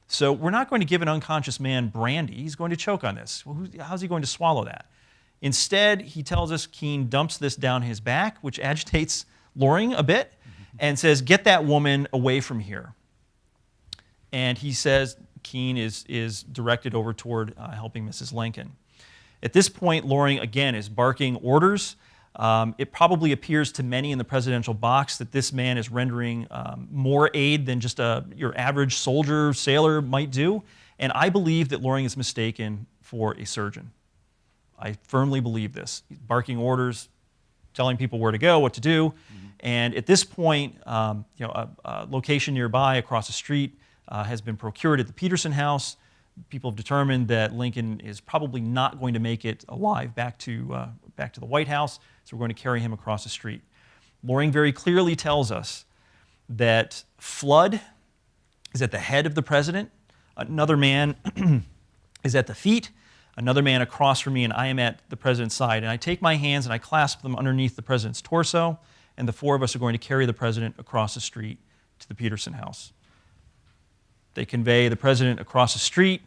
So we're not going to give an unconscious man brandy. He's going to choke on this. Well, how's he going to swallow that? Instead, he tells us Keene dumps this down his back, which agitates Loring a bit, and says, "Get that woman away from here." And he says Keene is directed over toward helping Mrs. Lincoln. At this point, Loring, again, is barking orders. It probably appears to many in the presidential box that this man is rendering more aid than just your average soldier, sailor might do. And I believe that Loring is mistaken for a surgeon. I firmly believe this. He's barking orders, telling people where to go, what to do. And at this point, a location nearby across the street has been procured at the Peterson House. People have determined that Lincoln is probably not going to make it alive back to the White House, so we're going to carry him across the street. Loring very clearly tells us that Flood is at the head of the president, another man is at the feet, another man across from me, and I am at the president's side. And I take my hands and I clasp them underneath the president's torso, and the four of us are going to carry the president across the street to the Peterson House. They convey the president across the street.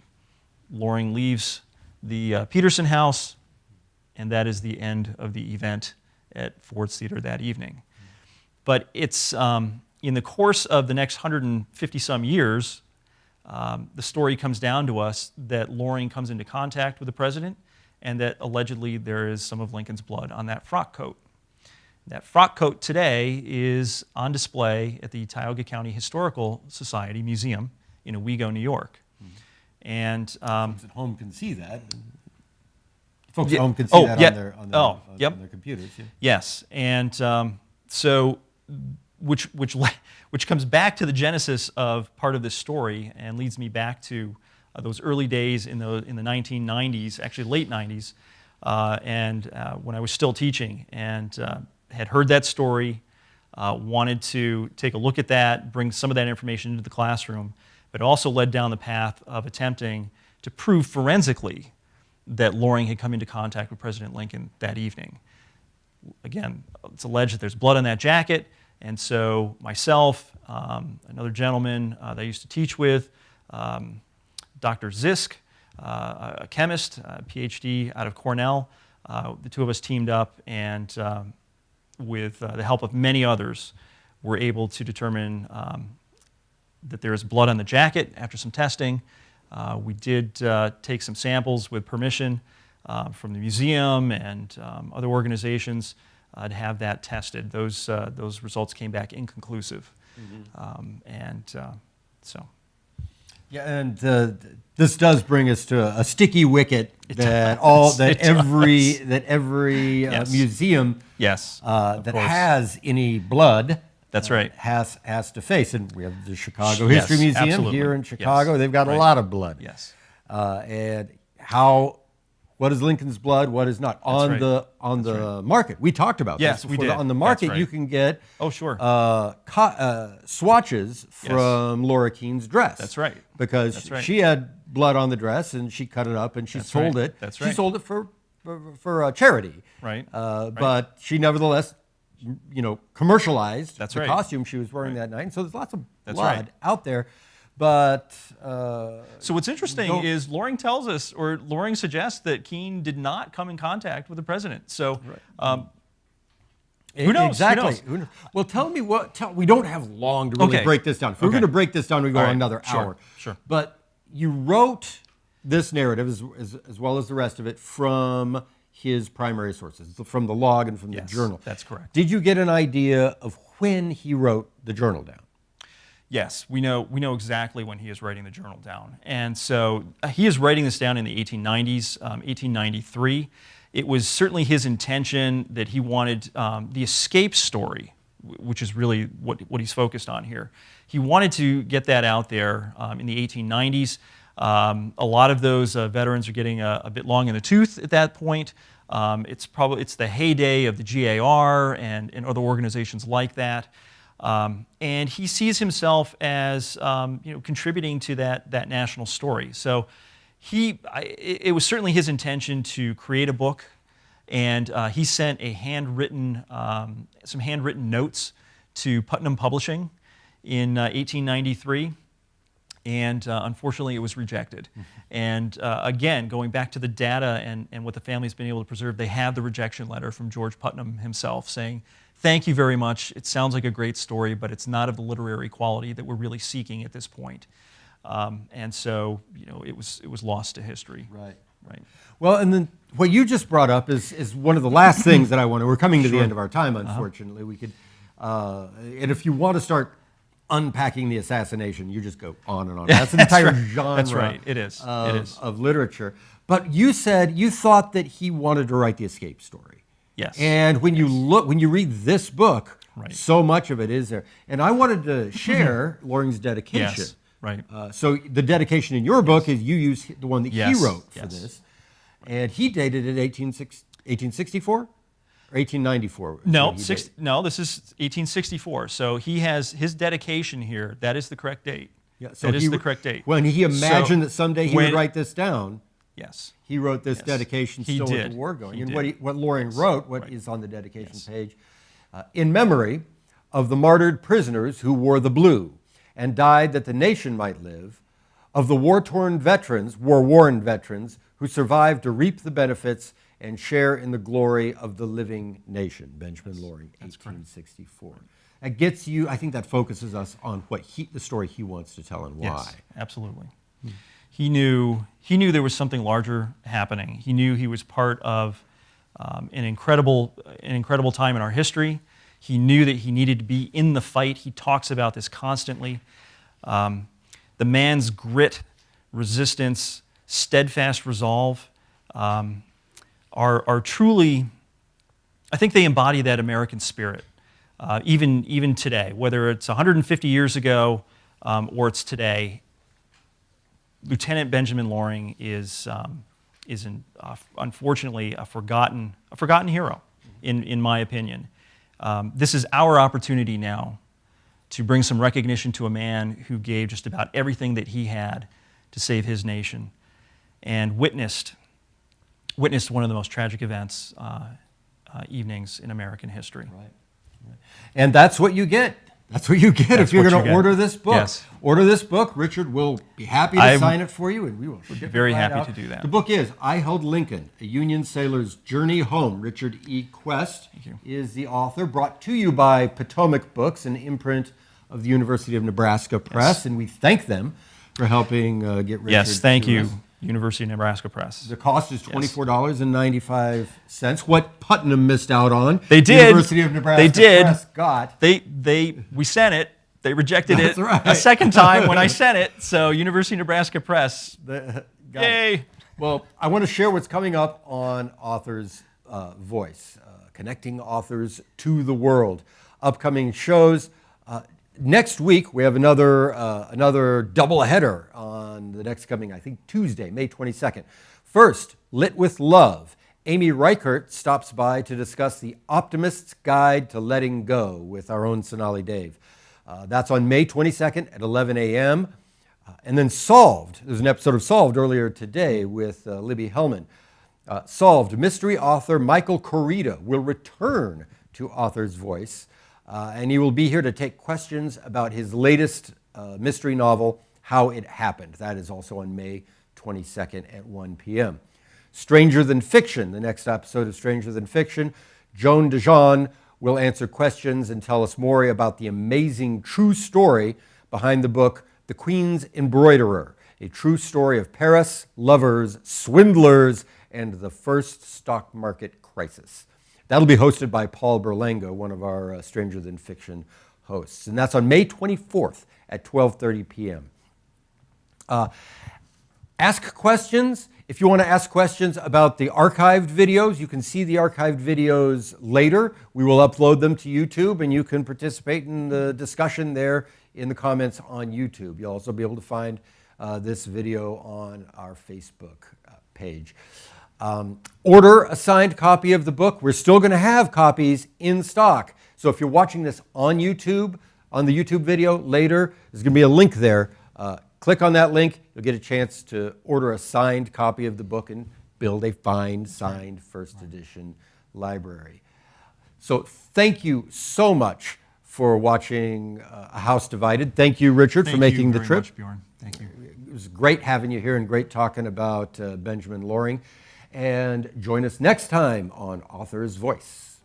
Loring leaves the Peterson House, and that is the end of the event at Ford's Theater that evening. But it's in the course of the next 150-some years, the story comes down to us that Loring comes into contact with the president, and that allegedly there is some of Lincoln's blood on that frock coat. That frock coat today is on display at the Tioga County Historical Society Museum in Owego, New York. And folks at home can see that. Folks at home can see that on their computers. Yeah. Yes, and so which comes back to the genesis of part of this story and leads me back to those early days in the 1990s, actually late 90s, and when I was still teaching and had heard that story, wanted to take a look at that, bring some of that information into the classroom, but also led down the path of attempting to prove forensically that Loring had come into contact with President Lincoln that evening. Again, it's alleged that there's blood on that jacket, and so myself, another gentleman that I used to teach with, Dr. Zisk, a chemist, a PhD out of Cornell, the two of us teamed up and with the help of many others, were able to determine that there is blood on the jacket after some testing. We did take some samples with permission from the museum and other organizations to have that tested. Those results came back inconclusive. So. Yeah, and this does bring us to a sticky wicket that every yes. Museum yes, that has any blood that's right. has to face. And we have the Chicago History Museum absolutely. here in Chicago. Yes. They've got a lot of blood. Yes. And what is Lincoln's blood? What is not on the market? We talked about this. Yes, we did. On the market, right. you can get yes. swatches from Laura Keene's dress. That's right. Because she had blood on the dress and she cut it up and she sold it. That's right. She sold it for charity. Right. But she nevertheless, commercialized the right. costume she was wearing that night. And so there's lots of blood right. out there. But so what's interesting is Loring tells us, or Loring suggests, that Keene did not come in contact with the president. So who knows? Exactly. Who knows? Well, tell me we don't have long to really break this down. If we're going to break this down, we go on another hour. Sure. But you wrote this narrative, as well as the rest of it, from his primary sources, from the log and from the journal. That's correct. Did you get an idea of when he wrote the journal down? Yes, we know exactly when he is writing the journal down. And so he is writing this down in the 1890s, 1893. It was certainly his intention that he wanted the escape story, which is really what he's focused on here. He wanted to get that out there in the 1890s. A lot of those veterans are getting a bit long in the tooth at that point. It's the heyday of the GAR and other organizations like that. And he sees himself as contributing to that national story. So it was certainly his intention to create a book, and he sent some handwritten notes to Putnam Publishing in 1893. And unfortunately, it was rejected. And again, going back to the data and what the family's been able to preserve, they have the rejection letter from George Putnam himself saying, "Thank you very much. It sounds like a great story, but it's not of the literary quality that we're really seeking at this point." And so, it was lost to history. Right. Right. Well, and then what you just brought up is one of the last things that I want to. We're coming to the end of our time, unfortunately. We could, and if you want to start unpacking the assassination, you just go on and on. That's an entire genre. That's right. It is. Of literature. But you said you thought that he wanted to write the escape story. Yes. And when you read this book, right, so much of it is there. And I wanted to share Loring's dedication. Yes. Right. So the dedication in your book is you use the one that he wrote for this, and he dated it 1864. Or 1894? No, this is 1864. So he has his dedication here. That is the correct date. Yeah, so that is the correct date. When he imagined that someday he would write this down, yes, he wrote this dedication still with the war going. And what Loring wrote, what is on the dedication page, in memory of the martyred prisoners who wore the blue and died that the nation might live, of the war-worn veterans who survived to reap the benefits and share in the glory of the living nation. Benjamin Loring, 1864. That gets you, I think that focuses us on the story he wants to tell and why. Yes, absolutely. He knew there was something larger happening. He knew he was part of an incredible time in our history. He knew that he needed to be in the fight. He talks about this constantly. The man's grit, resistance, steadfast resolve are truly, I think they embody that American spirit, even today, whether it's 150 years ago or it's today. Lieutenant Benjamin Loring is unfortunately a forgotten hero, in my opinion. This is our opportunity now to bring some recognition to a man who gave just about everything that he had to save his nation, and witnessed one of the most tragic events, evenings in American history. Right. And that's what you get. That's what you get if you're going to order this book. Yes. Order this book. Richard will be happy to sign it for you, and we will ship it very right happy out. to do that. The book is I Held Lincoln, A Union Sailor's Journey Home. Richard E. Quest is the author, brought to you by Potomac Books, an imprint of the University of Nebraska Press, and we thank them for helping get Richard. Yes, thank you, us. University of Nebraska Press. The cost is $24.95. What Putnam missed out on, they did. University of Nebraska Press got. We sent it. They rejected That's it right. a second time when I sent it. So University of Nebraska Press, Yay! Well, I want to share what's coming up on Author's Voice, connecting authors to the world. Upcoming shows. Next week, we have another double-header on the next coming, I think, Tuesday, May 22nd. First, Lit with Love. Amy Reichert stops by to discuss The Optimist's Guide to Letting Go with our own Sonali Dave. That's on May 22nd at 11 a.m. And then Solved. There's an episode of Solved earlier today with Libby Hellman. Solved. Mystery author Michael Corrida will return to Author's Voice. And he will be here to take questions about his latest mystery novel, How It Happened. That is also on May 22nd at 1 p.m. Stranger Than Fiction, the next episode of Stranger Than Fiction. Joan DeJean will answer questions and tell us more about the amazing true story behind the book, The Queen's Embroiderer, a true story of Paris, lovers, swindlers, and the first stock market crisis. That'll be hosted by Paul Berlengo, one of our Stranger Than Fiction hosts. And that's on May 24th at 12:30 p.m. Ask questions. If you want to ask questions about the archived videos, you can see the archived videos later. We will upload them to YouTube, and you can participate in the discussion there in the comments on YouTube. You'll also be able to find this video on our Facebook page. Order a signed copy of the book. We're still going to have copies in stock. So if you're watching this on YouTube, on the YouTube video later, there's going to be a link there. Click on that link. You'll get a chance to order a signed copy of the book and build a fine signed first edition library. So thank you so much for watching A House Divided. Thank you, Richard, for making the trip. Thank you very much, Bjorn. Thank you. It was great having you here and great talking about Benjamin Loring. And join us next time on Author's Voice.